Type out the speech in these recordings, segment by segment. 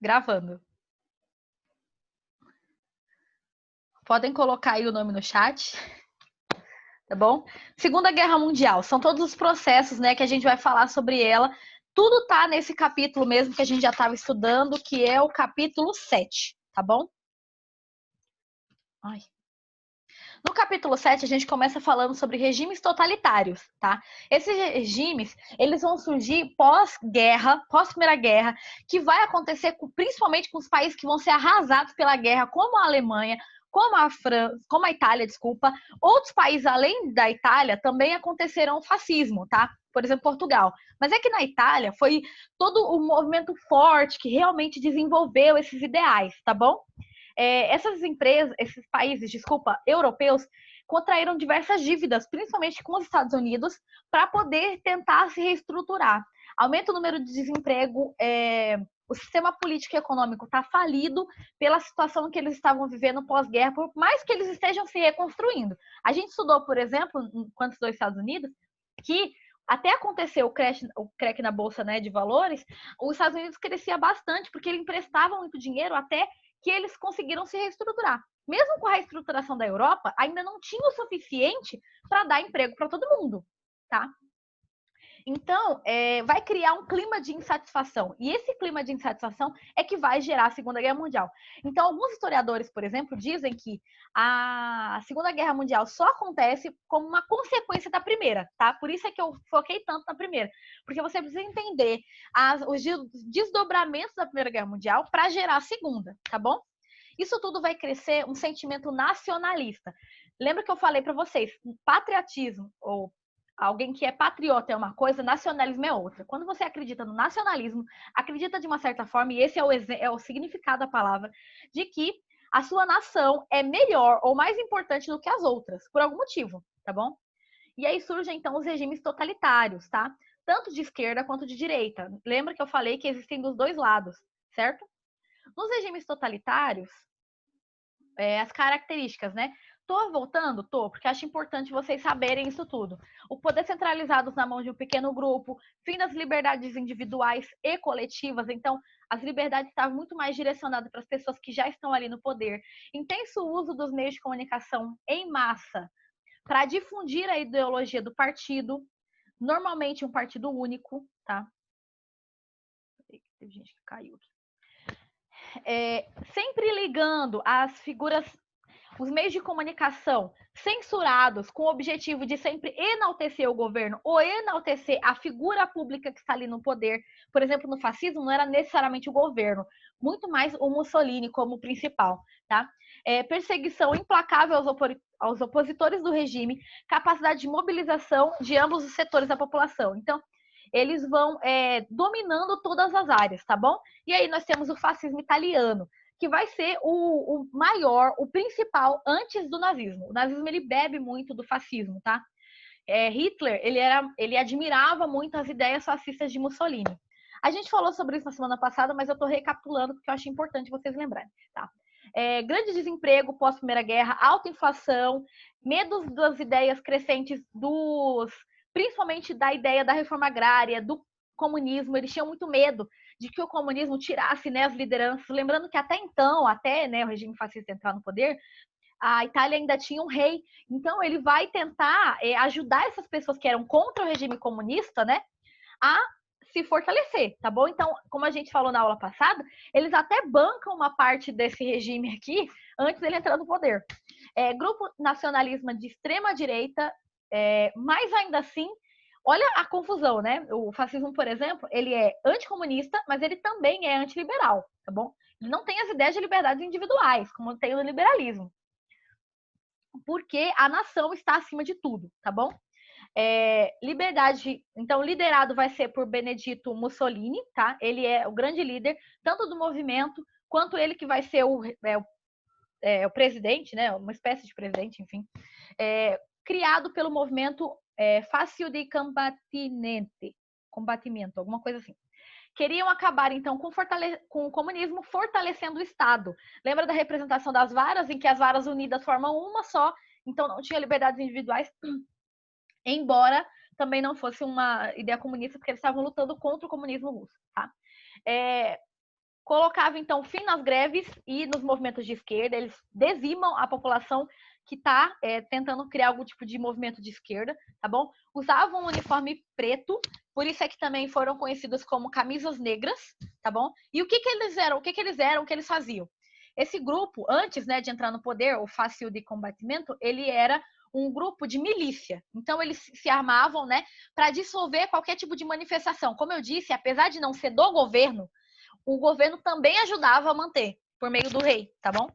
Gravando. Podem colocar aí o nome no chat, tá bom? Segunda Guerra Mundial, são todos os processos, né, que a gente vai falar sobre ela. Tudo tá nesse capítulo mesmo que a gente já estava estudando, que é o capítulo 7, tá bom? Ai. No capítulo 7, a gente começa falando sobre regimes totalitários, tá? Esses regimes, eles vão surgir pós-guerra, pós-Primeira Guerra, que vai acontecer principalmente com os países que vão ser arrasados pela guerra, como a Alemanha, como a França, como a Itália, desculpa. Outros países além da Itália também acontecerão o fascismo, tá? Por exemplo, Portugal. Mas é que na Itália foi todo o movimento forte que realmente desenvolveu esses ideais, tá bom? Essas empresas, esses países, desculpa, europeus, contraíram diversas dívidas, principalmente com os Estados Unidos, para poder tentar se reestruturar. Aumenta o número de desemprego, o sistema político e econômico está falido pela situação que eles estavam vivendo pós-guerra, por mais que eles estejam se reconstruindo. A gente estudou, por exemplo, enquanto estudou nos Estados Unidos, que até aconteceu o crack na bolsa, né, de valores, os Estados Unidos crescia bastante porque eles emprestavam muito dinheiro até que eles conseguiram se reestruturar. Mesmo com a reestruturação da Europa, ainda não tinha o suficiente para dar emprego para todo mundo, tá? Então, vai criar um clima de insatisfação. E esse clima de insatisfação é que vai gerar a Segunda Guerra Mundial. Então, alguns historiadores, por exemplo, dizem que a Segunda Guerra Mundial só acontece como uma consequência da primeira, tá? Por isso é que eu foquei tanto na primeira. Porque você precisa entender os desdobramentos da Primeira Guerra Mundial para gerar a segunda, tá bom? Isso tudo vai crescer um sentimento nacionalista. Lembra que eu falei para vocês, patriotismo ou alguém que é patriota é uma coisa, nacionalismo é outra. Quando você acredita no nacionalismo, acredita de uma certa forma, e esse é o significado da palavra, de que a sua nação é melhor ou mais importante do que as outras, por algum motivo, tá bom? E aí surgem, então, os regimes totalitários, tá? Tanto de esquerda quanto de direita. Lembra que eu falei que existem dos dois lados, certo? Nos regimes totalitários, as características, né? Tô voltando? Tô, porque acho importante vocês saberem isso tudo. O poder centralizado na mão de um pequeno grupo, fim das liberdades individuais e coletivas, então as liberdades estavam muito mais direcionadas para as pessoas que já estão ali no poder. Intenso uso dos meios de comunicação em massa para difundir a ideologia do partido, normalmente um partido único, tá? Teve gente que caiu aqui. Sempre ligando as figuras, os meios de comunicação censurados com o objetivo de sempre enaltecer o governo ou enaltecer a figura pública que está ali no poder. Por exemplo, no fascismo não era necessariamente o governo, muito mais o Mussolini como principal, tá? Perseguição implacável aos opositores do regime, capacidade de mobilização de ambos os setores da população. Então, eles vão dominando todas as áreas, tá bom? E aí nós temos o fascismo italiano, que vai ser o maior, o principal antes do nazismo. O nazismo ele bebe muito do fascismo, tá? Hitler ele admirava muito as ideias fascistas de Mussolini. A gente falou sobre isso na semana passada, mas eu estou recapitulando porque eu acho importante vocês lembrarem, tá? Grande desemprego pós-Primeira Guerra, alta inflação, medos das ideias crescentes principalmente da ideia da reforma agrária, do comunismo. Eles tinham muito medo de que o comunismo tirasse, né, as lideranças. Lembrando que até então, né, o regime fascista entrar no poder, a Itália ainda tinha um rei. Então ele vai tentar ajudar essas pessoas que eram contra o regime comunista, né, a se fortalecer, tá bom? Então, como a gente falou na aula passada, eles até bancam uma parte desse regime aqui antes dele entrar no poder. Grupo nacionalismo de extrema direita, mas ainda assim, olha a confusão, né? O fascismo, por exemplo, ele é anticomunista, mas ele também é antiliberal, tá bom? Ele não tem as ideias de liberdades individuais, como tem o liberalismo. Porque a nação está acima de tudo, tá bom? Liberdade, então, liderado vai ser por Benedito Mussolini, tá? Ele é o grande líder, tanto do movimento, quanto ele que vai ser o presidente, né? Uma espécie de presidente, enfim. Criado pelo movimento Fácil de Combatimento, alguma coisa assim. Queriam acabar, então, com o comunismo, fortalecendo o Estado. Lembra da representação das varas, em que as varas unidas formam uma só, então não tinha liberdades individuais, embora também não fosse uma ideia comunista, porque eles estavam lutando contra o comunismo russo, tá? colocava, então, fim nas greves e nos movimentos de esquerda. Eles dizimam a população que está tentando criar algum tipo de movimento de esquerda, tá bom? Usavam um uniforme preto, por isso é que também foram conhecidos como camisas negras, tá bom? E o que eles eram? O que eles faziam? Esse grupo, antes, né, de entrar no poder, o Fácil de Combatimento, ele era um grupo de milícia. Então, eles se armavam, né, para dissolver qualquer tipo de manifestação. Como eu disse, apesar de não ser do governo, o governo também ajudava a manter, por meio do rei, tá bom?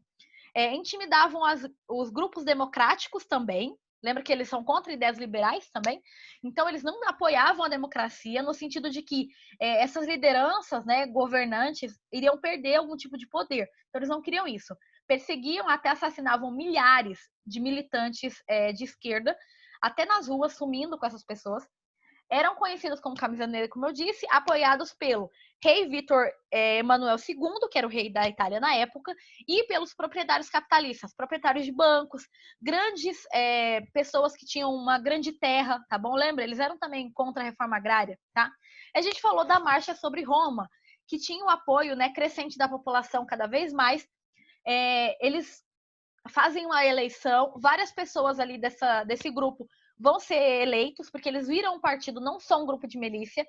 Intimidavam os grupos democráticos também. Lembra que eles são contra ideias liberais também? Então, eles não apoiavam a democracia no sentido de que essas lideranças, né, governantes, iriam perder algum tipo de poder. Então, eles não queriam isso. Perseguiam, até assassinavam milhares de militantes de esquerda, até nas ruas, sumindo com essas pessoas. Eram conhecidos como Camisa Negra, como eu disse, apoiados pelo rei Vítor Emanuel II, que era o rei da Itália na época, e pelos proprietários capitalistas, proprietários de bancos, grandes pessoas que tinham uma grande terra, tá bom? Lembra? Eles eram também contra a reforma agrária, tá? A gente falou da marcha sobre Roma, que tinha o apoio, né, crescente da população cada vez mais. Eles fazem uma eleição, várias pessoas ali desse grupo vão ser eleitos, porque eles viram um partido, não só um grupo de milícia,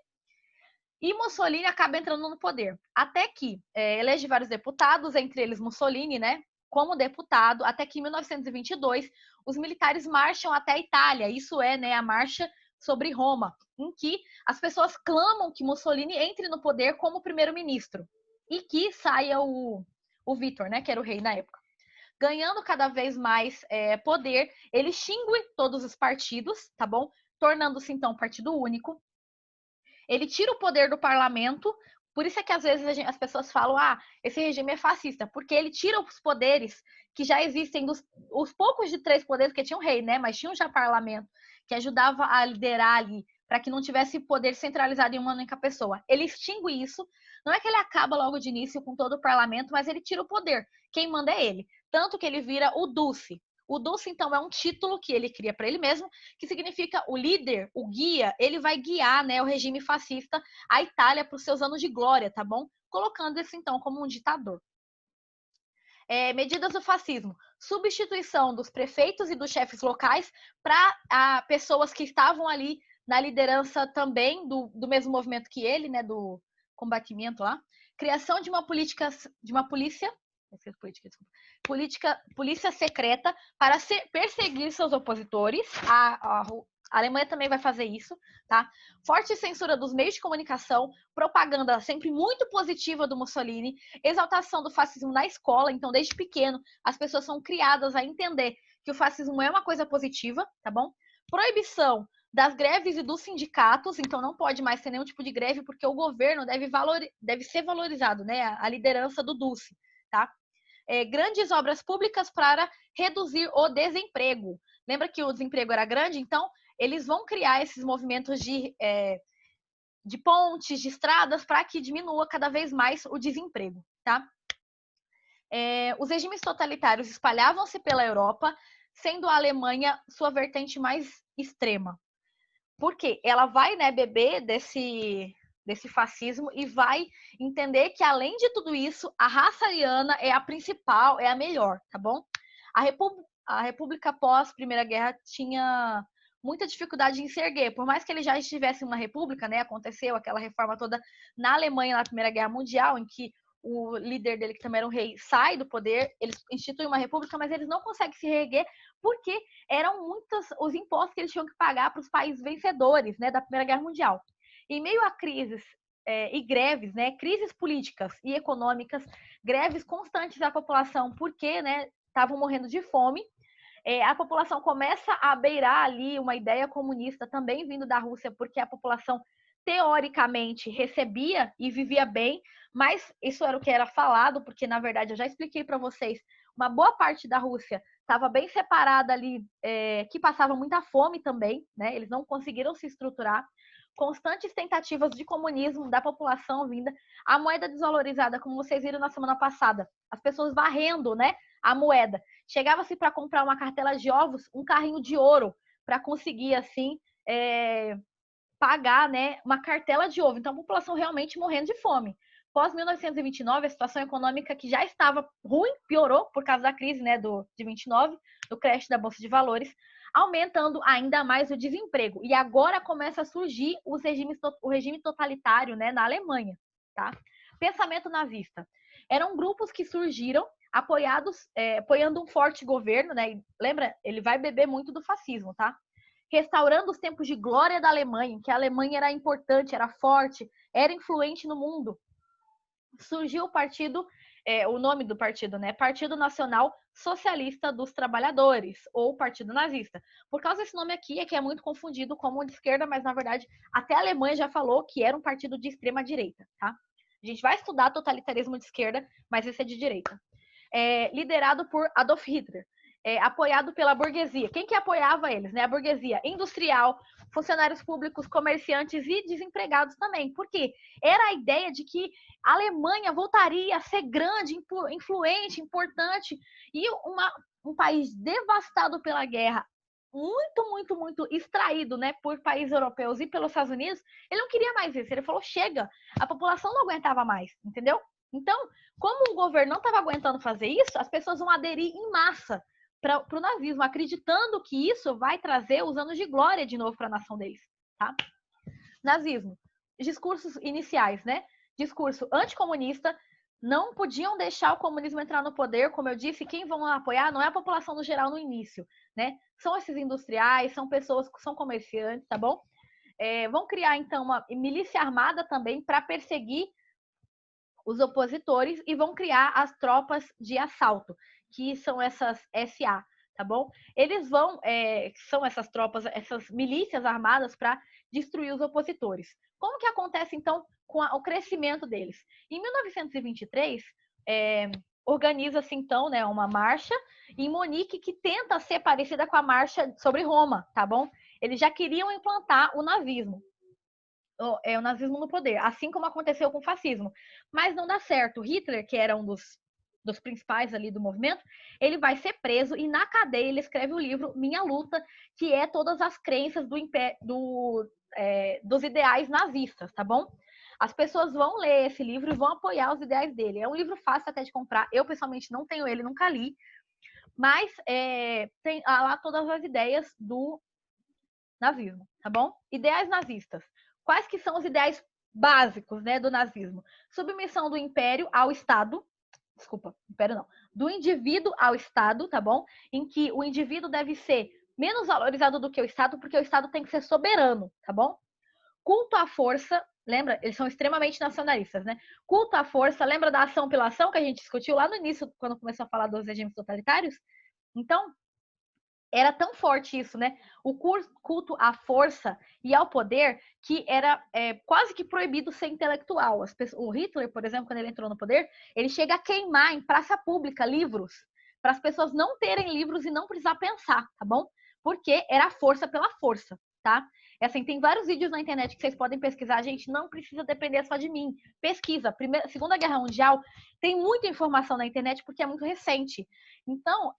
e Mussolini acaba entrando no poder. Até que elege vários deputados, entre eles Mussolini, né, como deputado, até que em 1922 os militares marcham até a Itália, isso é, né, a marcha sobre Roma, em que as pessoas clamam que Mussolini entre no poder como primeiro-ministro e que saia o Vítor, né, que era o rei na época. Ganhando cada vez mais poder, ele extingue todos os partidos, tá bom? Tornando-se, então, um partido único. Ele tira o poder do parlamento, por isso é que às vezes as pessoas falam, esse regime é fascista, porque ele tira os poderes que já existem, os poucos de 3 poderes, que tinha um rei, né? Mas tinha já parlamento, que ajudava a liderar ali, para que não tivesse poder centralizado em uma única pessoa. Ele extingue isso, não é que ele acaba logo de início com todo o parlamento, mas ele tira o poder. Quem manda é ele. Tanto que ele vira o Dulce. O Dulce, então, é um título que ele cria para ele mesmo, que significa o líder, o guia, ele vai guiar, né, o regime fascista, a Itália, para os seus anos de glória, tá bom? Colocando esse, então, como um ditador. Medidas do fascismo. Substituição dos prefeitos e dos chefes locais para pessoas que estavam ali na liderança também do mesmo movimento que ele, né, do combatimento lá. Criação de uma polícia secreta para perseguir seus opositores. A Alemanha também vai fazer isso, tá? Forte censura dos meios de comunicação, propaganda sempre muito positiva do Mussolini, exaltação do fascismo na escola, então desde pequeno as pessoas são criadas a entender que o fascismo é uma coisa positiva, tá bom? Proibição das greves e dos sindicatos, então não pode mais ter nenhum tipo de greve, porque o governo deve ser valorizado, né? A liderança do Dulce, tá? Grandes obras públicas para reduzir o desemprego. Lembra que o desemprego era grande? Então, eles vão criar esses movimentos de pontes, de estradas, para que diminua cada vez mais o desemprego, tá? Os regimes totalitários espalhavam-se pela Europa, sendo a Alemanha sua vertente mais extrema. Porque ela vai, né, beber desse fascismo e vai entender que, além de tudo isso, a raça ariana é a principal, é a melhor, tá bom? A República pós Primeira Guerra tinha muita dificuldade em se erguer, por mais que ele já estivesse em uma república, né? Aconteceu aquela reforma toda na Alemanha na Primeira Guerra Mundial, em que o líder dele, que também era um rei, sai do poder, eles instituem uma república, mas eles não conseguem se reerguer porque eram muitos os impostos que eles tinham que pagar para os países vencedores, né, da Primeira Guerra Mundial. Em meio a crises e greves, né, crises políticas e econômicas, greves constantes da população, porque, né, estavam morrendo de fome, a população começa a beirar ali uma ideia comunista também vindo da Rússia, porque a população teoricamente recebia e vivia bem, mas isso era o que era falado, porque na verdade eu já expliquei para vocês, uma boa parte da Rússia estava bem separada ali, que passava muita fome também, né? Eles não conseguiram se estruturar. Constantes tentativas de comunismo da população vinda, a moeda desvalorizada, como vocês viram na semana passada, as pessoas varrendo, né, a moeda. Chegava-se para comprar uma cartela de ovos, um carrinho de ouro, para conseguir, assim, pagar, né, uma cartela de ovo. Então, a população realmente morrendo de fome. Pós 1929, a situação econômica que já estava ruim piorou por causa da crise, né, de 29, do crash da Bolsa de Valores, aumentando ainda mais o desemprego. E agora começa a surgir o regime totalitário, né, na Alemanha, tá? Pensamento nazista. Eram grupos que surgiram apoiando um forte governo, né? E lembra, ele vai beber muito do fascismo, tá? Restaurando os tempos de glória da Alemanha, que a Alemanha era importante, era forte, era influente no mundo. Surgiu o partido, o nome do partido, né? Partido Nacional Socialista dos Trabalhadores, ou Partido Nazista. Por causa desse nome aqui, é que é muito confundido como de esquerda, mas na verdade até a Alemanha já falou que era um partido de extrema direita, tá? A gente vai estudar totalitarismo de esquerda, mas esse é de direita. Liderado por Adolf Hitler. Apoiado pela burguesia. Quem que apoiava eles? Né? A burguesia industrial, funcionários públicos, comerciantes e desempregados também. Por quê? Era a ideia de que a Alemanha voltaria a ser grande, influente, importante, e um país devastado pela guerra, muito extraído, né, por países europeus e pelos Estados Unidos, ele não queria mais isso. Ele falou, chega, a população não aguentava mais, entendeu? Então, como o governo não estava aguentando fazer isso, as pessoas vão aderir em massa para o nazismo, acreditando que isso vai trazer os anos de glória de novo para a nação deles, tá? Nazismo. Discursos iniciais, né? Discurso anticomunista, não podiam deixar o comunismo entrar no poder, como eu disse, quem vão apoiar não é a população no geral no início, né? São esses industriais, são pessoas que são comerciantes, tá bom? Vão criar, então, uma milícia armada também para perseguir os opositores e vão criar as tropas de assalto, que são essas SA, tá bom? Eles são essas tropas, essas milícias armadas para destruir os opositores. Como que acontece, então, com o crescimento deles? Em 1923, organiza-se, então, né, uma marcha em Munique que tenta ser parecida com a marcha sobre Roma, tá bom? Eles já queriam implantar o nazismo. O nazismo no poder, assim como aconteceu com o fascismo. Mas não dá certo. Hitler, que era um dos principais ali do movimento, ele vai ser preso e na cadeia ele escreve o livro Minha Luta, que é todas as crenças dos ideais nazistas, tá bom? As pessoas vão ler esse livro e vão apoiar os ideais dele. É um livro fácil até de comprar. Eu, pessoalmente, não tenho ele, nunca li. Mas tem lá todas as ideias do nazismo, tá bom? Ideais nazistas. Quais que são os ideais básicos, né, do nazismo? Submissão do império ao Estado, império não, do indivíduo ao Estado, tá bom? Em que o indivíduo deve ser menos valorizado do que o Estado, porque o Estado tem que ser soberano, tá bom? Culto à força, lembra? Eles são extremamente nacionalistas, né? Culto à força, lembra da ação pela ação que a gente discutiu lá no início, quando começou a falar dos regimes totalitários? Então, era tão forte isso, né? O culto à força e ao poder que era quase que proibido ser intelectual. O Hitler, por exemplo, quando ele entrou no poder, ele chega a queimar em praça pública livros para as pessoas não terem livros e não precisar pensar, tá bom? Porque era a força pela força, tá? Assim, tem vários vídeos na internet que vocês podem pesquisar, gente, não precisa depender só de mim. Pesquisa, Segunda Guerra Mundial, tem muita informação na internet porque é muito recente. Então,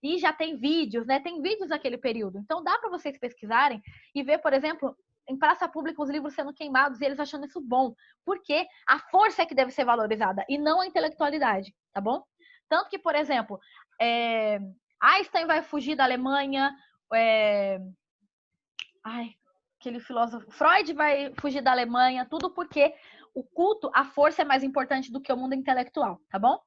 e já tem vídeos, né? Tem vídeos daquele período. Então, dá para vocês pesquisarem e ver, por exemplo, em praça pública os livros sendo queimados e eles achando isso bom. Porque a força é que deve ser valorizada e não a intelectualidade, tá bom? Tanto que, por exemplo, Einstein vai fugir da Alemanha, aquele filósofo Freud vai fugir da Alemanha, tudo porque o culto à força é mais importante do que o mundo intelectual, tá bom?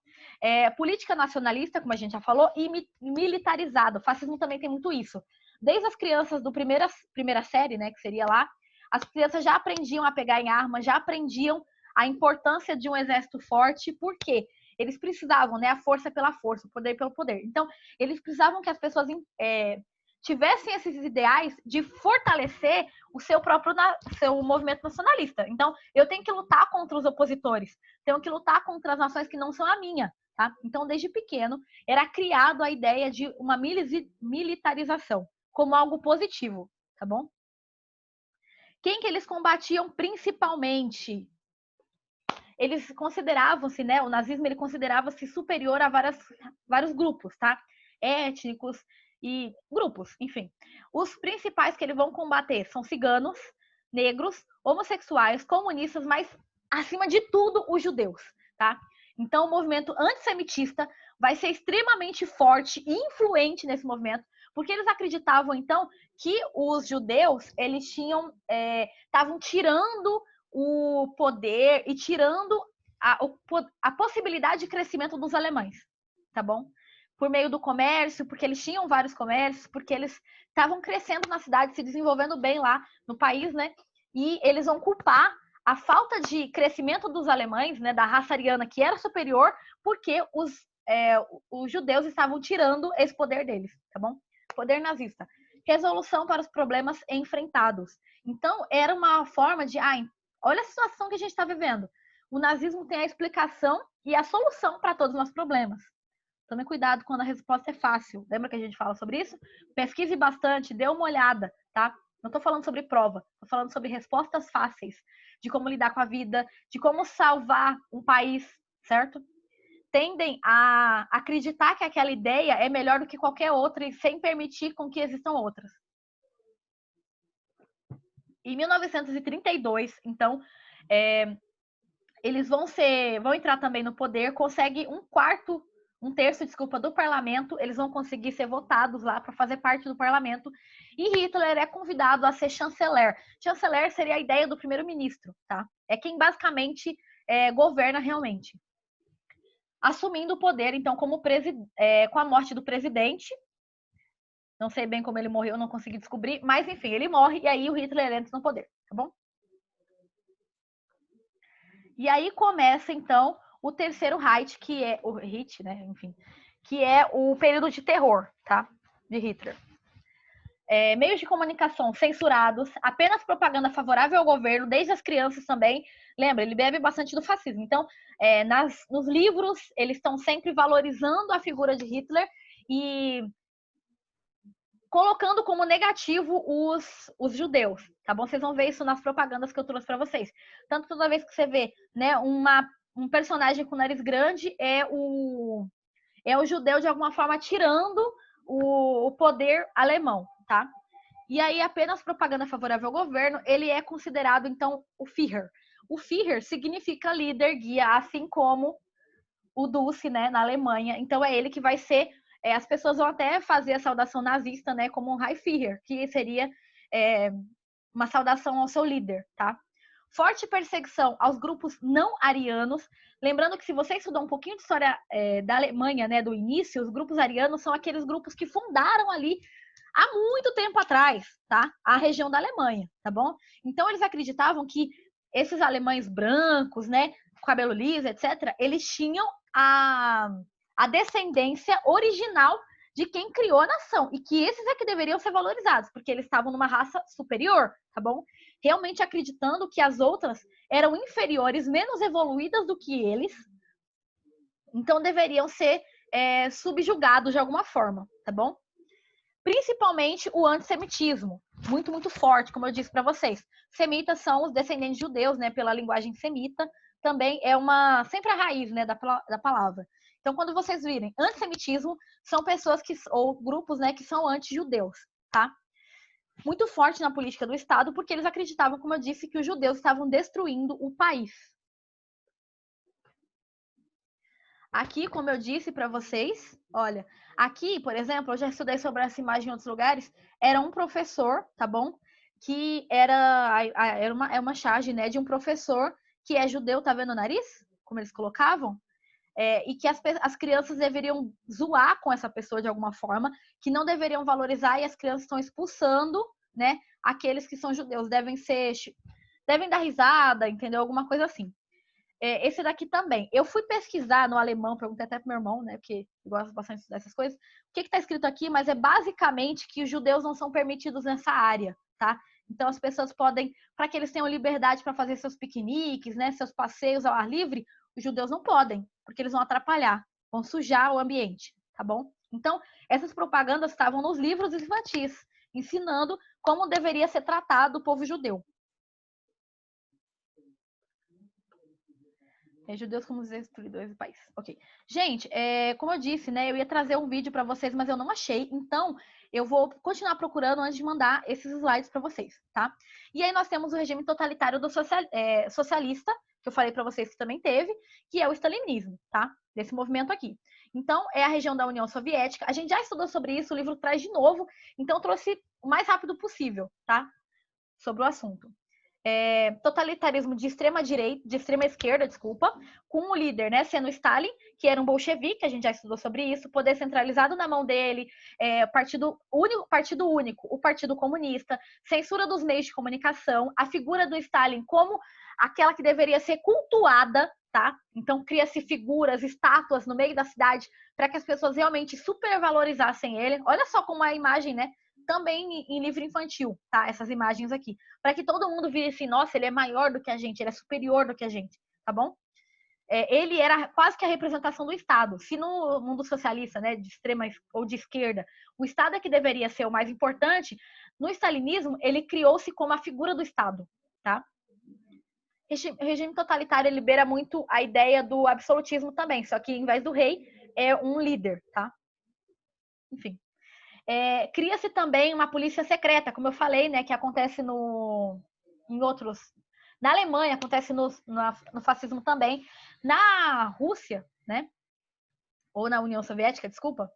Política nacionalista, como a gente já falou, e militarizado. O fascismo também tem muito isso. Desde as crianças do primeira série, né, que seria lá, as crianças já aprendiam a pegar em armas, já aprendiam a importância de um exército forte, por quê? Eles precisavam, né, a força pela força, o poder pelo poder. Então, eles precisavam que as pessoas tivessem esses ideais de fortalecer o seu movimento nacionalista. Então, eu tenho que lutar contra os opositores, tenho que lutar contra as nações que não são a minha, tá? Então, desde pequeno, era criado a ideia de uma militarização como algo positivo, tá bom? Quem que eles combatiam principalmente? Eles consideravam-se, né, o nazismo ele considerava-se superior a vários grupos, tá? Étnicos e grupos, enfim. Os principais que eles vão combater são ciganos, negros, homossexuais, comunistas, mas acima de tudo, os judeus, tá? Então, o movimento antissemitista vai ser extremamente forte e influente nesse movimento, porque eles acreditavam, então, que os judeus, eles estavam tirando o poder e tirando a possibilidade de crescimento dos alemães, tá bom? Por meio do comércio, porque eles tinham vários comércios, porque eles estavam crescendo na cidade, se desenvolvendo bem lá no país, né? E eles vão culpar a falta de crescimento dos alemães, né, da raça ariana, que era superior, porque os judeus estavam tirando esse poder deles, tá bom? Poder nazista. Resolução para os problemas enfrentados. Então, era uma forma de, olha a situação que a gente está vivendo. O nazismo tem a explicação e a solução para todos os nossos problemas. Tome cuidado quando a resposta é fácil. Lembra que a gente fala sobre isso? Pesquise bastante, dê uma olhada, tá? Não estou falando sobre prova, estou falando sobre respostas fáceis, de como lidar com a vida, de como salvar um país, certo? Tendem a acreditar que aquela ideia é melhor do que qualquer outra e sem permitir com que existam outras. Em 1932, então, eles vão entrar também no poder, consegue um terço do parlamento, eles vão conseguir ser votados lá para fazer parte do parlamento, e Hitler é convidado a ser chanceler. Chanceler seria a ideia do primeiro-ministro, tá? É quem basicamente governa realmente. Assumindo o poder, então, com a morte do presidente, não sei bem como ele morreu, não consegui descobrir, mas enfim, ele morre e aí o Hitler entra no poder, tá bom? E aí começa, então, o terceiro Reich, que é o Reich, né? Enfim, que é o período de terror, tá? De Hitler. Meios de comunicação censurados, apenas propaganda favorável ao governo, desde as crianças também. Lembra, ele bebe bastante do fascismo. Então, nos livros, eles estão sempre valorizando a figura de Hitler e colocando como negativo os judeus, tá bom? Vocês vão ver isso nas propagandas que eu trouxe para vocês. Tanto toda vez que você vê, né, um personagem com nariz grande é o judeu de alguma forma tirando o poder alemão, tá? E aí apenas propaganda favorável ao governo, ele é considerado então o Führer. O Führer significa líder, guia, assim como o Dulce, né, na Alemanha. Então é ele que vai ser as pessoas vão até fazer a saudação nazista, né, como um Reichsführer, que seria uma saudação ao seu líder, tá? Forte perseguição aos grupos não arianos. Lembrando que se você estudar um pouquinho de história da Alemanha, né, do início, os grupos arianos são aqueles grupos que fundaram ali há muito tempo atrás, tá? A região da Alemanha, tá bom? Então eles acreditavam que esses alemães brancos, né, com cabelo liso, etc., eles tinham a descendência original de quem criou a nação, e que esses é que deveriam ser valorizados, porque eles estavam numa raça superior, tá bom? Realmente acreditando que as outras eram inferiores, menos evoluídas do que eles, então deveriam ser subjugados de alguma forma, tá bom? Principalmente o antissemitismo, muito, muito forte, como eu disse para vocês. Semitas são os descendentes judeus, né, pela linguagem semita, também é sempre a raiz, né, da palavra. Então, quando vocês virem antissemitismo, são pessoas ou grupos, né, que são anti-judeus, tá? Muito forte na política do Estado, porque eles acreditavam, como eu disse, que os judeus estavam destruindo o país. Aqui, como eu disse para vocês, olha, aqui, por exemplo, eu já estudei sobre essa imagem em outros lugares, era um professor, tá bom? Que era uma charge, né, de um professor que é judeu, tá vendo o nariz? Como eles colocavam? E que as crianças deveriam zoar com essa pessoa de alguma forma, que não deveriam valorizar, e as crianças estão expulsando, né, aqueles que são judeus, devem dar risada, entendeu? Alguma coisa assim. Esse daqui também. Eu fui pesquisar no alemão, perguntei até pro meu irmão, né, porque eu gosto bastante dessas coisas, o que está escrito aqui, mas é basicamente que os judeus não são permitidos nessa área, tá? Então as pessoas podem, para que eles tenham liberdade para fazer seus piqueniques, né, seus passeios ao ar livre, os judeus não podem, porque eles vão atrapalhar, vão sujar o ambiente, tá bom? Então, essas propagandas estavam nos livros infantis, ensinando como deveria ser tratado o povo judeu. Judeus como os destruidores do país. Ok. Gente, como eu disse, né? Eu ia trazer um vídeo para vocês, mas eu não achei. Então, eu vou continuar procurando antes de mandar esses slides para vocês, tá? E aí nós temos o regime totalitário do socialista, que eu falei para vocês que também teve, que é o stalinismo, tá? Desse movimento aqui. Então, é a região da União Soviética. A gente já estudou sobre isso, o livro traz de novo, então trouxe o mais rápido possível, tá? Sobre o assunto. Totalitarismo de extrema direita, de extrema esquerda, desculpa, com o líder, né, sendo Stalin, que era um bolchevique, a gente já estudou sobre isso, poder centralizado na mão dele, partido único, o Partido Comunista, censura dos meios de comunicação, a figura do Stalin como aquela que deveria ser cultuada, tá? Então cria-se figuras, estátuas no meio da cidade para que as pessoas realmente supervalorizassem ele. Olha só como a imagem, né? Também em livro infantil, tá? Essas imagens aqui. Para que todo mundo vire assim, nossa, ele é maior do que a gente, ele é superior do que a gente, tá bom? Ele era quase que a representação do Estado. Se no mundo socialista, né, de extrema ou de esquerda, o Estado é que deveria ser o mais importante, no stalinismo, ele criou-se como a figura do Estado, tá? O regime totalitário libera muito a ideia do absolutismo também, só que em vez do rei, é um líder, tá? Enfim. Cria-se também uma polícia secreta, como eu falei, né, que acontece em outros. Na Alemanha, acontece no fascismo também. Na Rússia, né, ou na União Soviética, desculpa,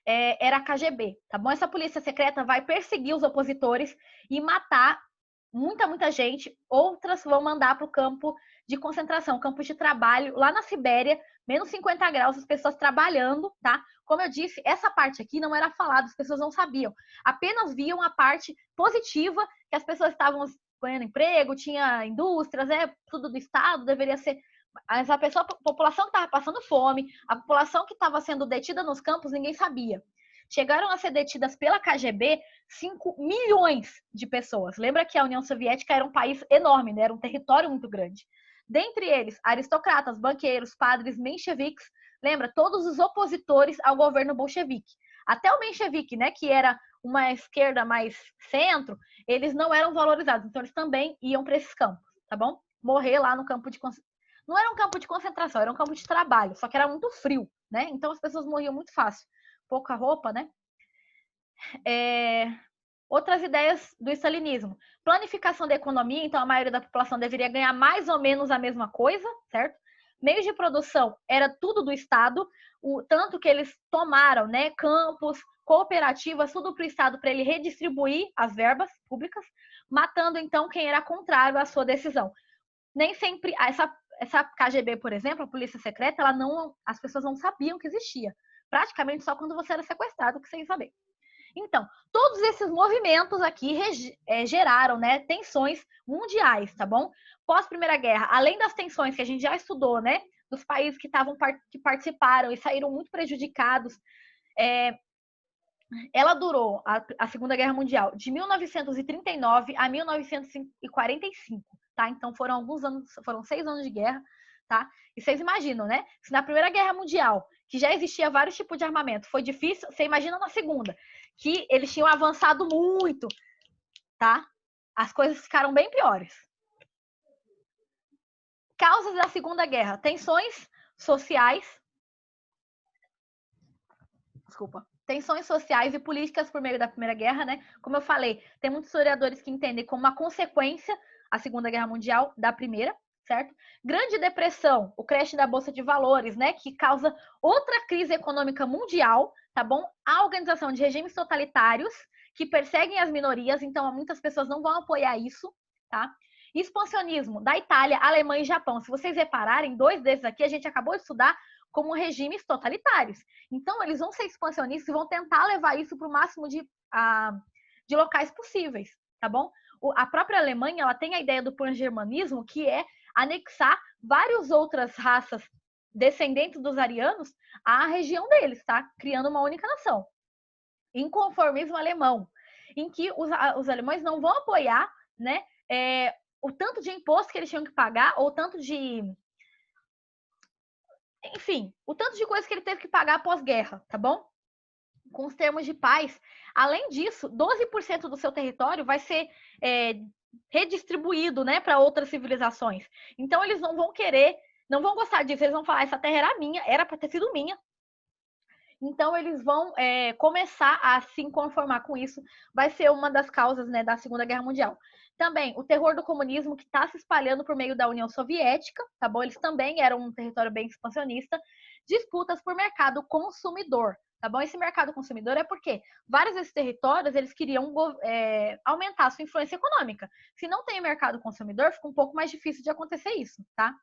era a KGB, tá bom? Essa polícia secreta vai perseguir os opositores e matar muita gente. Outras vão mandar para o campo de concentração, campo de trabalho, lá na Sibéria, menos 50 graus, as pessoas trabalhando, tá? Como eu disse, essa parte aqui não era falada, as pessoas não sabiam. Apenas viam a parte positiva, que as pessoas estavam ganhando emprego, tinha indústrias, tudo do Estado, deveria ser... Mas a população que estava passando fome, a população que estava sendo detida nos campos, ninguém sabia. Chegaram a ser detidas pela KGB 5 milhões de pessoas. Lembra que a União Soviética era um país enorme, né? Era um território muito grande. Dentre eles, aristocratas, banqueiros, padres, mencheviques, lembra? Todos os opositores ao governo bolchevique. Até o menchevique, né? Que era uma esquerda mais centro, eles não eram valorizados. Então, eles também iam para esses campos, tá bom? Morrer lá no campo de concentração. Não era um campo de concentração, era um campo de trabalho, só que era muito frio, né? Então, as pessoas morriam muito fácil. Pouca roupa, né? Outras ideias do stalinismo. Planificação da economia, então a maioria da população deveria ganhar mais ou menos a mesma coisa, certo? Meios de produção era tudo do Estado, tanto que eles tomaram, né, campos, cooperativas, tudo para o Estado, para ele redistribuir as verbas públicas, matando então quem era contrário à sua decisão. Nem sempre, essa KGB, por exemplo, a polícia secreta, as pessoas não sabiam que existia. Praticamente só quando você era sequestrado que você ia saber. Então, todos esses movimentos aqui geraram, né, tensões mundiais, tá bom? Pós-Primeira Guerra, além das tensões que a gente já estudou, né, dos países que participaram e saíram muito prejudicados, ela durou, a Segunda Guerra Mundial, de 1939 a 1945, tá? Então foram alguns anos, foram 6 anos de guerra, tá? E vocês imaginam, né? Se na Primeira Guerra Mundial, que já existia vários tipos de armamento, foi difícil, você imagina na Segunda, que eles tinham avançado muito, tá? As coisas ficaram bem piores. Causas da Segunda Guerra: tensões sociais. Desculpa. Tensões sociais e políticas por meio da Primeira Guerra, né? Como eu falei, tem muitos historiadores que entendem como uma consequência a Segunda Guerra Mundial da Primeira, certo? Grande Depressão, o crash da Bolsa de Valores, né? Que causa outra crise econômica mundial, tá bom? A organização de regimes totalitários que perseguem as minorias, então muitas pessoas não vão apoiar isso, tá? Expansionismo da Itália, Alemanha e Japão. Se vocês repararem, 2 desses aqui a gente acabou de estudar como regimes totalitários. Então, eles vão ser expansionistas e vão tentar levar isso para o máximo de locais possíveis, tá bom? A própria Alemanha, ela tem a ideia do pan-germanismo, que é anexar várias outras raças descendentes dos arianos à região deles, tá? Criando uma única nação. Inconformismo alemão, em que os alemães não vão apoiar, né, o tanto de imposto que eles tinham que pagar, ou o tanto de... Enfim, o tanto de coisa que ele teve que pagar pós-guerra, tá bom? Com os termos de paz. Além disso, 12% do seu território vai ser redistribuído, né, para outras civilizações. Então, eles não vão querer, não vão gostar disso, eles vão falar, essa terra era minha, era para ter sido minha. Então, eles vão começar a se conformar com isso. Vai ser uma das causas, né, da Segunda Guerra Mundial. Também, o terror do comunismo que está se espalhando por meio da União Soviética, tá bom? Eles também eram um território bem expansionista. Disputas por mercado consumidor, tá bom? Esse mercado consumidor é porque vários desses territórios, eles queriam aumentar a sua influência econômica. Se não tem mercado consumidor, fica um pouco mais difícil de acontecer isso, tá?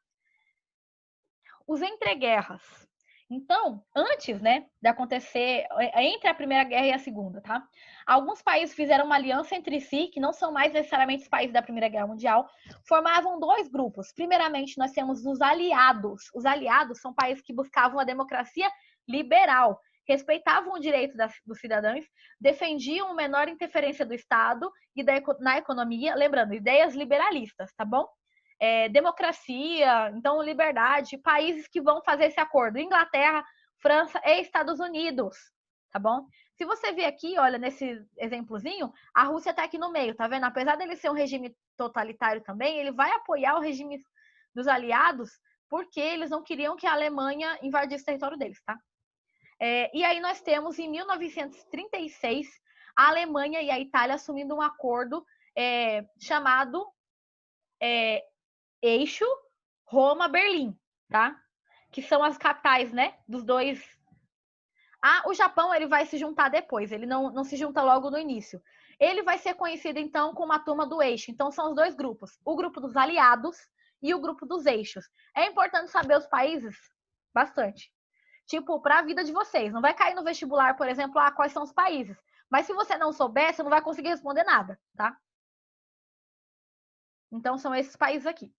Os entreguerras. Então, antes, né, de acontecer, entre a Primeira Guerra e a Segunda, tá? Alguns países fizeram uma aliança entre si, que não são mais necessariamente os países da Primeira Guerra Mundial, formavam dois grupos. Primeiramente, nós temos os aliados. Os aliados são países que buscavam a democracia liberal, respeitavam o direito dos cidadãos, defendiam menor interferência do Estado e na economia, lembrando, ideias liberalistas, tá bom? Democracia, então liberdade, países que vão fazer esse acordo: Inglaterra, França e Estados Unidos, tá bom? Se você ver aqui, olha, nesse exemplozinho, a Rússia tá aqui no meio, tá vendo? Apesar dele ser um regime totalitário também, ele vai apoiar o regime dos aliados porque eles não queriam que a Alemanha invadisse o território deles, tá? E aí nós temos, em 1936, a Alemanha e a Itália assumindo um acordo chamado Eixo Roma-Berlim, tá? Que são as capitais, né, dos dois. O Japão, ele vai se juntar depois, ele não se junta logo no início. Ele vai ser conhecido, então, como a turma do eixo. Então, são os dois grupos, o grupo dos aliados e o grupo dos eixos. É importante saber os países? Bastante. Tipo, para a vida de vocês. Não vai cair no vestibular, por exemplo, quais são os países. Mas se você não souber, você não vai conseguir responder nada, tá? Então, são esses países aqui.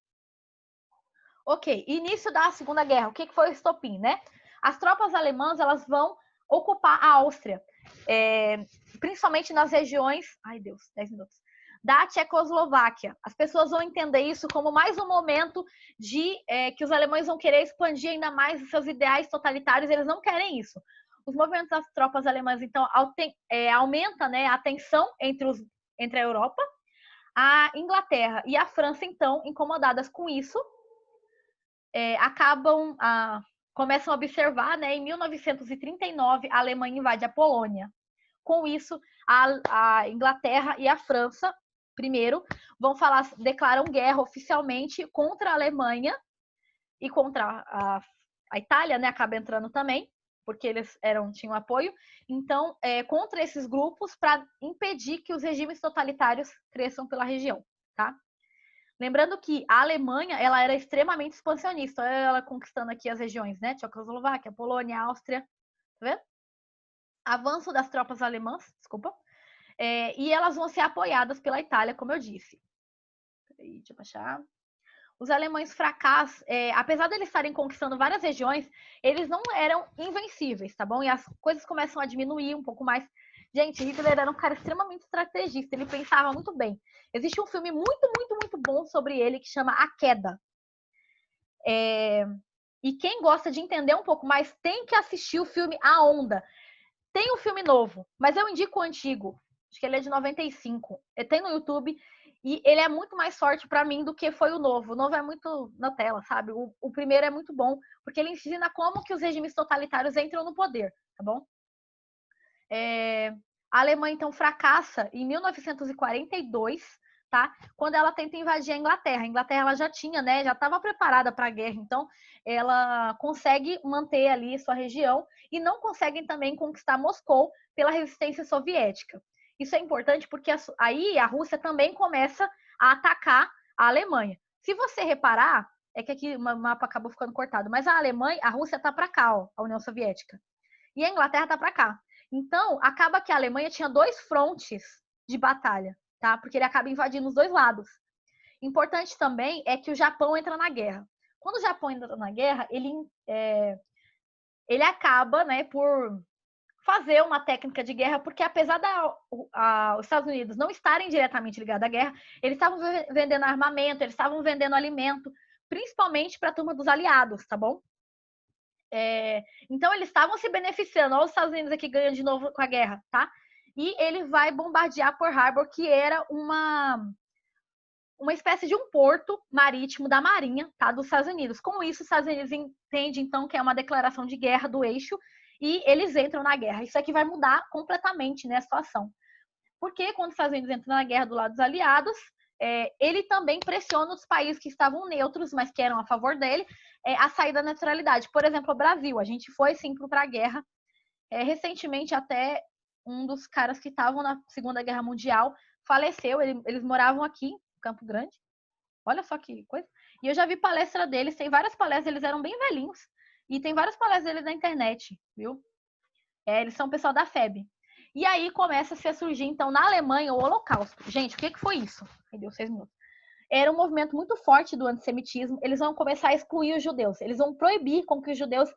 Ok, início da Segunda Guerra, o que foi o estopim, né? As tropas alemãs, elas vão ocupar a Áustria, principalmente nas regiões, 10 minutos, da Tchecoslováquia. As pessoas vão entender isso como mais um momento de que os alemães vão querer expandir ainda mais os seus ideais totalitários, eles não querem isso. Os movimentos das tropas alemãs, então, aumenta, né, a tensão entre a Europa, a Inglaterra e a França, então, incomodadas com isso, começam a observar, né? Em 1939, a Alemanha invade a Polônia. Com isso, a Inglaterra e a França, primeiro, declaram guerra oficialmente contra a Alemanha e contra a Itália, né? Acaba entrando também, porque eles tinham apoio. Então, contra esses grupos, para impedir que os regimes totalitários cresçam pela região, tá? Lembrando que a Alemanha, ela era extremamente expansionista, ela conquistando aqui as regiões, né? Tchecoslováquia, Polônia, Áustria, tá vendo? Avanço das tropas alemãs, desculpa, e elas vão ser apoiadas pela Itália, como eu disse. Peraí, deixa eu baixar. Os alemães fracassam, apesar de eles estarem conquistando várias regiões, eles não eram invencíveis, tá bom? E as coisas começam a diminuir um pouco mais. Gente, Hitler era um cara extremamente estrategista, ele pensava muito bem. Existe um filme muito, muito, muito bom sobre ele que chama A Queda. E quem gosta de entender um pouco mais tem que assistir o filme A Onda. Tem um filme novo, mas eu indico o antigo. Acho que ele é de 95. Tem no YouTube. E ele é muito mais forte para mim do que foi o novo. O novo é muito na tela, sabe? O primeiro é muito bom, porque ele ensina como que os regimes totalitários entram no poder, tá bom? A Alemanha, então, fracassa em 1942, tá? Quando ela tenta invadir a Inglaterra. A Inglaterra, ela já tinha, né? Já estava preparada para a guerra, então ela consegue manter ali sua região e não conseguem também conquistar Moscou pela resistência soviética. Isso é importante porque aí a Rússia também começa a atacar a Alemanha. Se você reparar, é que aqui o mapa acabou ficando cortado, mas a Rússia tá para cá, ó, a União Soviética. E a Inglaterra tá para cá. Então, acaba que a Alemanha tinha dois frontes de batalha, tá? Porque ele acaba invadindo os dois lados. Importante também é que o Japão entra na guerra. Quando o Japão entra na guerra, ele acaba, né, por fazer uma técnica de guerra, porque apesar os Estados Unidos não estarem diretamente ligados à guerra, eles estavam vendendo armamento, eles estavam vendendo alimento, principalmente para a turma dos aliados, tá bom? Então eles estavam se beneficiando. Olha os Estados Unidos aqui ganhando de novo com a guerra, tá? E ele vai bombardear Pearl Harbor, que era uma espécie de um porto marítimo da Marinha, tá? Dos Estados Unidos. Com isso, os Estados Unidos entendem, então, que é uma declaração de guerra do eixo e eles entram na guerra. Isso aqui vai mudar completamente, né, a situação. Porque quando os Estados Unidos entram na guerra do lado dos aliados, ele também pressiona os países que estavam neutros, mas que eram a favor dele, a sair da neutralidade. Por exemplo, o Brasil. A gente foi, sim, para a guerra. Recentemente, até um dos caras que estavam na Segunda Guerra Mundial faleceu. Eles moravam aqui, em Campo Grande. Olha só que coisa. E eu já vi palestra deles, tem várias palestras, eles eram bem velhinhos. E tem várias palestras deles na internet, viu? Eles são o pessoal da FEB. E aí começa-se a surgir, então, na Alemanha, o Holocausto. Gente, o que foi isso? Deu 6 minutos. Era um movimento muito forte do antissemitismo. Eles vão começar a excluir os judeus. Eles vão proibir com que os judeus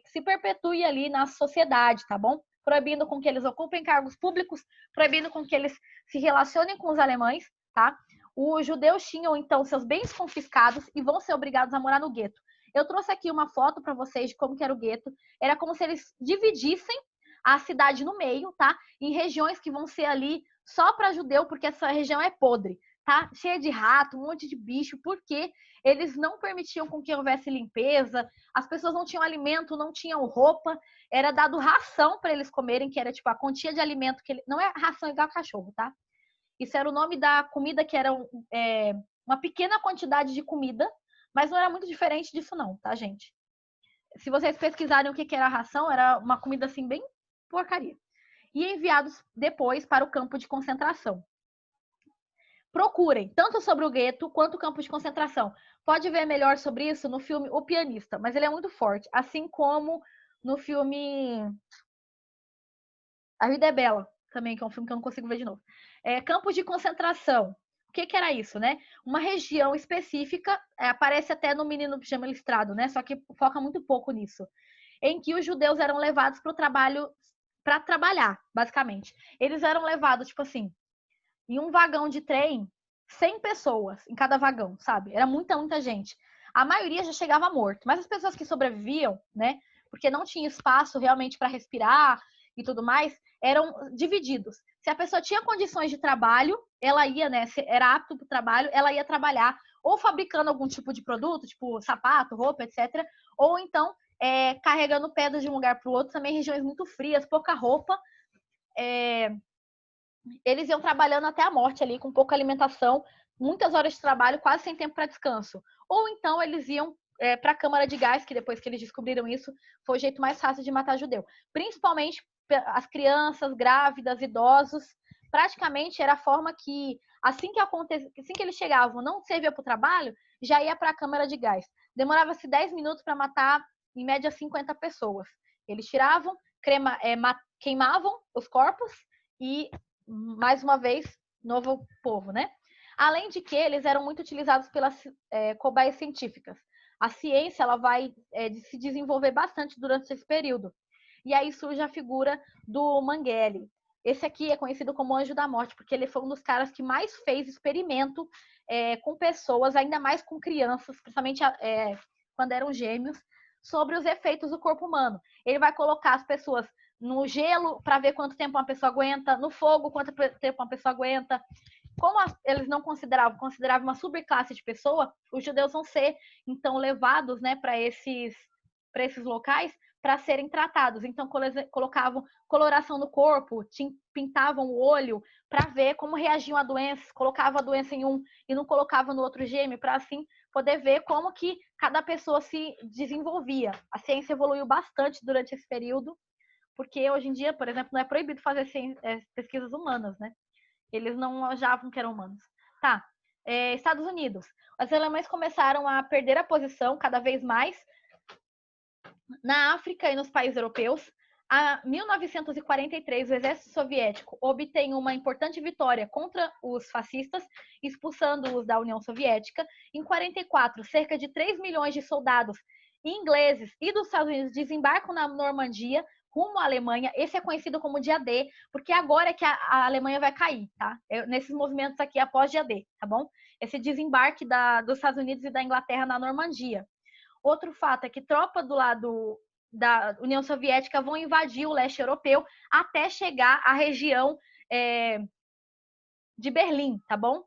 se perpetuem ali na sociedade, tá bom? Proibindo com que eles ocupem cargos públicos, proibindo com que eles se relacionem com os alemães, tá? Os judeus tinham, então, seus bens confiscados e vão ser obrigados a morar no gueto. Eu trouxe aqui uma foto para vocês de como que era o gueto. Era como se eles dividissem a cidade no meio, tá? Em regiões que vão ser ali só para judeu, porque essa região é podre, tá? Cheia de rato, um monte de bicho, porque eles não permitiam com que houvesse limpeza, as pessoas não tinham alimento, não tinham roupa, era dado ração para eles comerem, que era tipo a quantia de alimento que ele... Não é ração igual cachorro, tá? Isso era o nome da comida, que era uma pequena quantidade de comida, mas não era muito diferente disso não, tá, gente? Se vocês pesquisarem o que era a ração, era uma comida assim bem porcaria. E enviados depois para o campo de concentração. Procurem, tanto sobre o gueto quanto o campo de concentração. Pode ver melhor sobre isso no filme O Pianista, mas ele é muito forte, assim como no filme A Vida é Bela, também, que é um filme que eu não consigo ver de novo. Campos de concentração. O que era isso, né? Uma região específica, aparece até no Menino Pijama Listrado, né? Só que foca muito pouco nisso. Em que os judeus eram levados para o trabalho, para trabalhar, basicamente. Eles eram levados, tipo assim, em um vagão de trem, 100 pessoas em cada vagão, sabe? Era muita, muita gente. A maioria já chegava morto, mas as pessoas que sobreviviam, né? Porque não tinha espaço realmente para respirar e tudo mais, eram divididos. Se a pessoa tinha condições de trabalho, ela ia, né? Se era apto para o trabalho, ela ia trabalhar ou fabricando algum tipo de produto, tipo sapato, roupa, etc. Ou então carregando pedras de um lugar para o outro, também regiões muito frias, pouca roupa. Eles iam trabalhando até a morte ali, com pouca alimentação, muitas horas de trabalho, quase sem tempo para descanso. Ou então eles iam para a câmara de gás, que depois que eles descobriram isso, foi o jeito mais fácil de matar judeu. Principalmente as crianças, grávidas, idosos. Praticamente era a forma que, assim que eles chegavam, não servia para o trabalho, já ia para a câmara de gás. Demorava-se 10 minutos para matar, em média, 50 pessoas. Eles tiravam, queimavam os corpos e, mais uma vez, novo povo, né? Além de que eles eram muito utilizados pelas cobaias científicas. A ciência ela vai se desenvolver bastante durante esse período. E aí surge a figura do Mengele. Esse aqui é conhecido como Anjo da Morte, porque ele foi um dos caras que mais fez experimento com pessoas, ainda mais com crianças, principalmente quando eram gêmeos, sobre os efeitos do corpo humano. Ele vai colocar as pessoas no gelo para ver quanto tempo uma pessoa aguenta, no fogo quanto tempo uma pessoa aguenta. Como eles não consideravam uma subclasse de pessoa, os judeus vão ser então levados, né, para esses locais para serem tratados. Então colocavam coloração no corpo, pintavam o olho para ver como reagiam a doenças, colocava a doença em um e não colocava no outro gêmeo, para assim poder ver como que cada pessoa se desenvolvia. A ciência evoluiu bastante durante esse período, porque hoje em dia, por exemplo, não é proibido fazer pesquisas humanas, né? Eles não achavam que eram humanos. Tá. Estados Unidos. Os alemães começaram a perder a posição cada vez mais na África e nos países europeus. Em 1943, o exército soviético obtém uma importante vitória contra os fascistas, expulsando-os da União Soviética. Em 44, cerca de 3 milhões de soldados ingleses e dos Estados Unidos desembarcam na Normandia, rumo à Alemanha. Esse é conhecido como dia D, porque agora é que a Alemanha vai cair, tá? Nesses movimentos aqui, após dia D, tá bom? Esse desembarque dos Estados Unidos e da Inglaterra na Normandia. Outro fato é que tropas do lado da União Soviética vão invadir o leste europeu até chegar à região de Berlim, tá bom?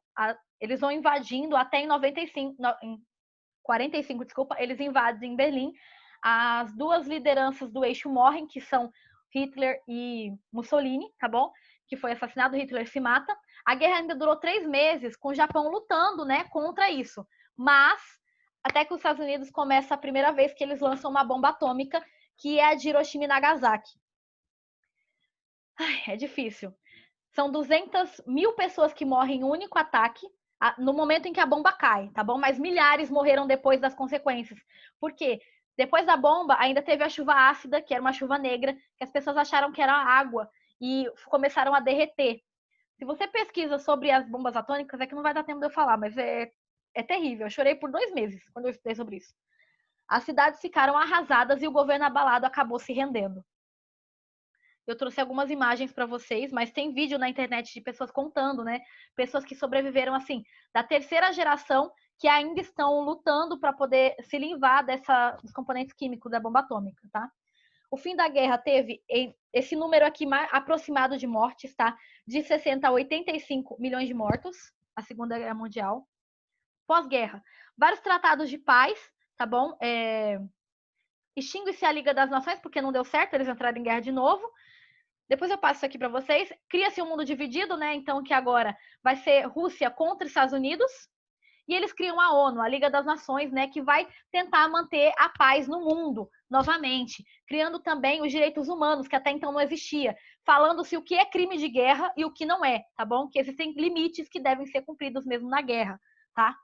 Eles vão invadindo até em 45, em 45, desculpa, eles invadem Berlim as duas lideranças do eixo morrem, que são Hitler e Mussolini, tá bom? Que foi assassinado, Hitler se mata. A guerra ainda durou 3 meses, com o Japão lutando, né, contra isso. Mas, até que os Estados Unidos começa a primeira vez que eles lançam uma bomba atômica, que é a de Hiroshima e Nagasaki. Ai, é difícil. São 200 mil pessoas que morrem em um único ataque, no momento em que a bomba cai, tá bom? Mas milhares morreram depois das consequências. Por quê? Depois da bomba, ainda teve a chuva ácida, que era uma chuva negra, que as pessoas acharam que era água e começaram a derreter. Se você pesquisa sobre as bombas atômicas, é que não vai dar tempo de eu falar, mas é terrível. Eu chorei por 2 meses quando eu estudei sobre isso. As cidades ficaram arrasadas e o governo abalado acabou se rendendo. Eu trouxe algumas imagens para vocês, mas tem vídeo na internet de pessoas contando, né? Pessoas que sobreviveram, assim, da terceira geração, que ainda estão lutando para poder se livrar dos componentes químicos da bomba atômica, tá? O fim da guerra teve esse número aqui aproximado de mortes, tá? De 60 a 85 milhões de mortos, a Segunda Guerra Mundial. Pós-guerra, vários tratados de paz, tá bom? Extingue-se a Liga das Nações, porque não deu certo, eles entraram em guerra de novo. Depois eu passo isso aqui para vocês. Cria-se um mundo dividido, né? Então, que agora vai ser Rússia contra Estados Unidos. E eles criam a ONU, a Liga das Nações, né? Que vai tentar manter a paz no mundo, novamente. Criando também os direitos humanos, que até então não existia. Falando-se o que é crime de guerra e o que não é, tá bom? Que existem limites que devem ser cumpridos mesmo na guerra, tá?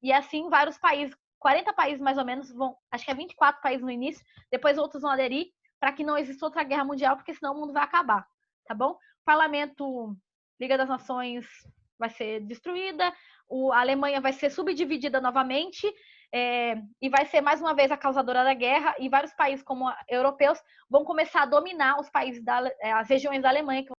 E assim, vários países, 40 países mais ou menos, acho que é 24 países no início, depois outros vão aderir, para que não exista outra guerra mundial, porque senão o mundo vai acabar, tá bom? O Parlamento, Liga das Nações vai ser destruída, a Alemanha vai ser subdividida novamente, e vai ser mais uma vez a causadora da guerra, e vários países como europeus vão começar a dominar os países as regiões da Alemanha, que